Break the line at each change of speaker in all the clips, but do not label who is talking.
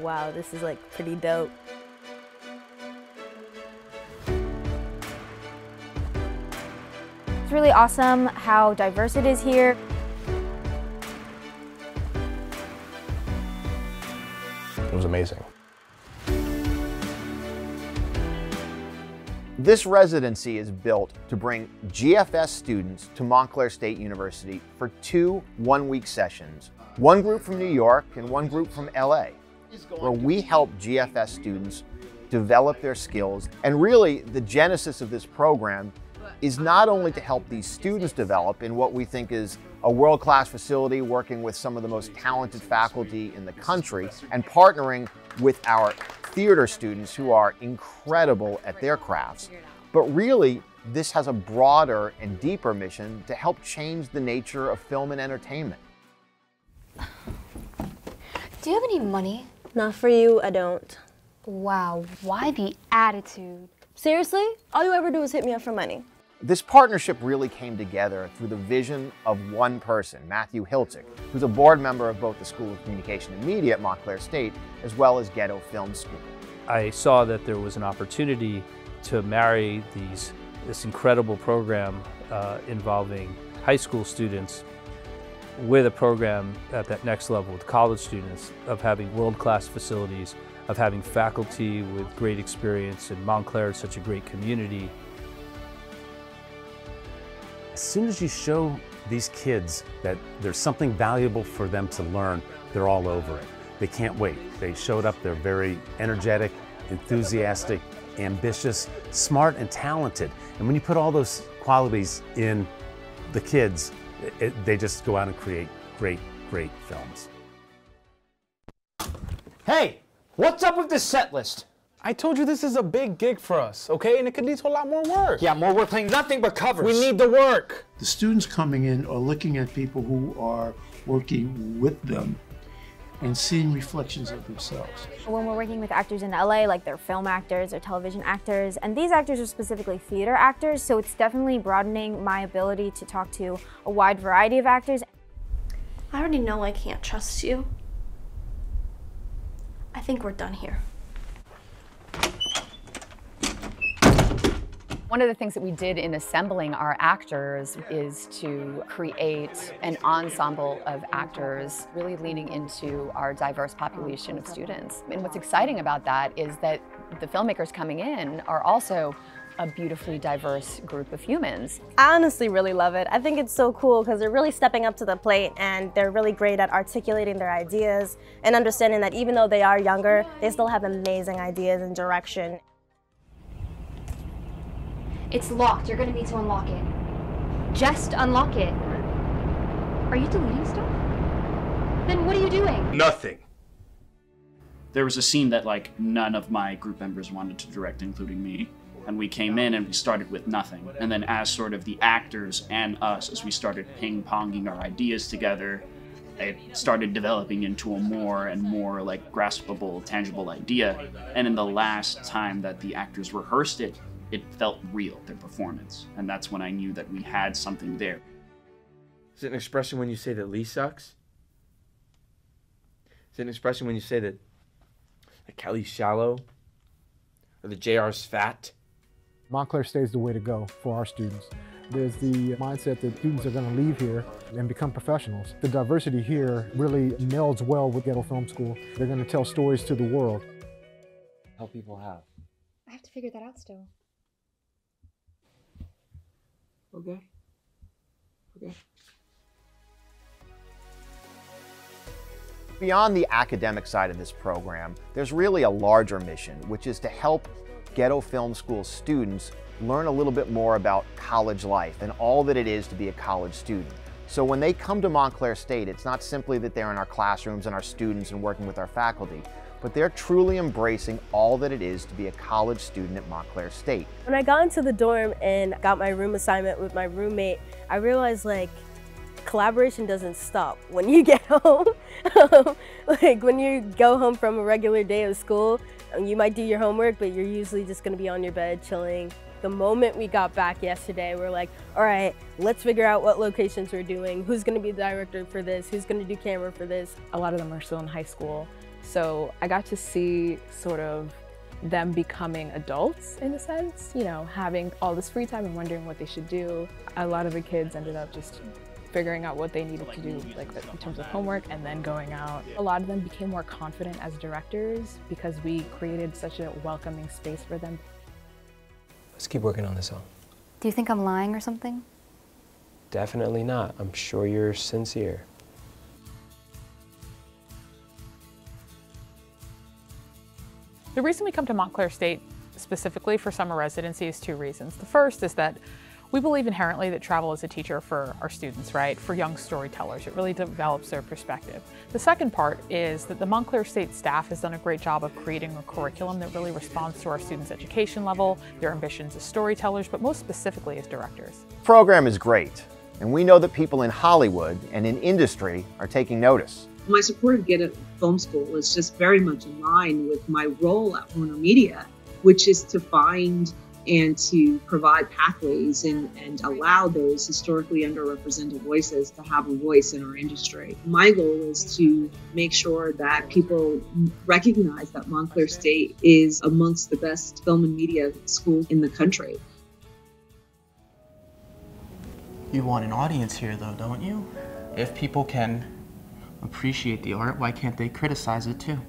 wow, this is like pretty dope.
It's really awesome how diverse it is here.
It was amazing.
This residency is built to bring GFS students to Montclair State University for 2 one-week sessions, one group from New York and one group from LA, where we help GFS students develop their skills. And really, the genesis of this program is not only to help these students develop in what we think is a world-class facility working with some of the most talented faculty in the country and partnering with our theater students who are incredible at their crafts, but really this has a broader and deeper mission to help change the nature of film and entertainment.
Do you have any money?
Not for you, I don't.
Wow, why the attitude?
Seriously? All you ever do is hit me up for money.
This partnership really came together through the vision of one person, Matthew Hiltzik, who's a board member of both the School of Communication and Media at Montclair State, as well as Ghetto Film School.
I saw that there was an opportunity to marry this incredible program involving high school students with a program at that next level with college students, of having world-class facilities, of having faculty with great experience, and Montclair is such a great community.
As soon as you show these kids that there's something valuable for them to learn, they're all over it. They can't wait. They showed up, they're very energetic, enthusiastic, ambitious, smart, and talented. And when you put all those qualities in the kids, they just go out and create great, great films.
Hey, what's up with this set list?
I told you this is a big gig for us, okay? And it could lead to a lot more work.
Yeah, more work playing nothing but covers.
We need the work.
The students coming in are looking at people who are working with them and seeing reflections of themselves.
When we're working with actors in LA, like they're film actors or television actors, and these actors are specifically theater actors, so it's definitely broadening my ability to talk to a wide variety of actors.
I already know I can't trust you. I think we're done here.
One of the things that we did in assembling our actors is to create an ensemble of actors really leaning into our diverse population of students. And what's exciting about that is that the filmmakers coming in are also a beautifully diverse group of humans.
I honestly really love it. I think it's so cool because they're really stepping up to the plate and they're really great at articulating their ideas and understanding that even though they are younger, they still have amazing ideas and direction.
It's locked. You're gonna need to unlock it. Just unlock it. Are you deleting stuff? Then what are you doing?
Nothing.
There was a scene that like none of my group members wanted to direct, including me. And we came in and we started with nothing. And then as sort of the actors and us, as we started ping-ponging our ideas together, it started developing into a more and more like graspable, tangible idea. And in the last time that the actors rehearsed it, it felt real, their performance. And that's when I knew that we had something there.
Is it an expression when you say that Lee sucks? Is it an expression when you say that Kelly's shallow? Or that JR's fat?
Montclair stays the way to go for our students. There's the mindset that students are going to leave here and become professionals. The diversity here really melds well with Ghetto Film School. They're going to tell stories to the world.
How people have.
I have to figure that out still.
Okay. Okay.
Beyond the academic side of this program, there's really a larger mission, which is to help Ghetto Film School students learn a little bit more about college life and all that it is to be a college student. So when they come to Montclair State, it's not simply that they're in our classrooms and our students and working with our faculty, but they're truly embracing all that it is to be a college student at Montclair State.
When I got into the dorm and got my room assignment with my roommate, I realized like collaboration doesn't stop when you get home. Like when you go home from a regular day of school, you might do your homework, but you're usually just gonna be on your bed chilling. The moment we got back yesterday, we're like, all right, let's figure out what locations we're doing, who's gonna be the director for this, who's gonna do camera for this.
A lot of them are still in high school, So I got to see sort of them becoming adults in a sense, you know, having all this free time and wondering what they should do. A lot of the kids ended up just figuring out what they needed to do, like in terms of homework, and then going out. A lot of them became more confident as directors because we created such a welcoming space for them.
Let's keep working on this song.
Do you think I'm lying or something?
Definitely not. I'm sure you're sincere.
The reason we come to Montclair State specifically for summer residency is two reasons. The first is that we believe inherently that travel is a teacher for our students, right? For young storytellers, it really develops their perspective. The second part is that the Montclair State staff has done a great job of creating a curriculum that really responds to our students' education level, their ambitions as storytellers, but most specifically as directors.
The program is great, and we know that people in Hollywood and in industry are taking notice.
My support of Ghetto Film School is just very much in line with my role at Warner Media, which is to find and to provide pathways and allow those historically underrepresented voices to have a voice in our industry. My goal is to make sure that people recognize that Montclair State is amongst the best film and media schools in the country.
You want an audience here though, don't you? If people can appreciate the art, why can't they criticize it too?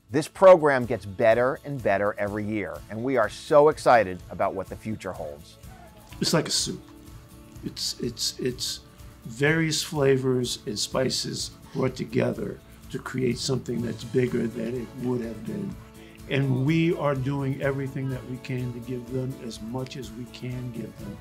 This program gets better and better every year, and we are so excited about what the future holds.
It's like a soup. It's various flavors and spices brought together to create something that's bigger than it would have been. And we are doing everything that we can to give them as much as we can give them.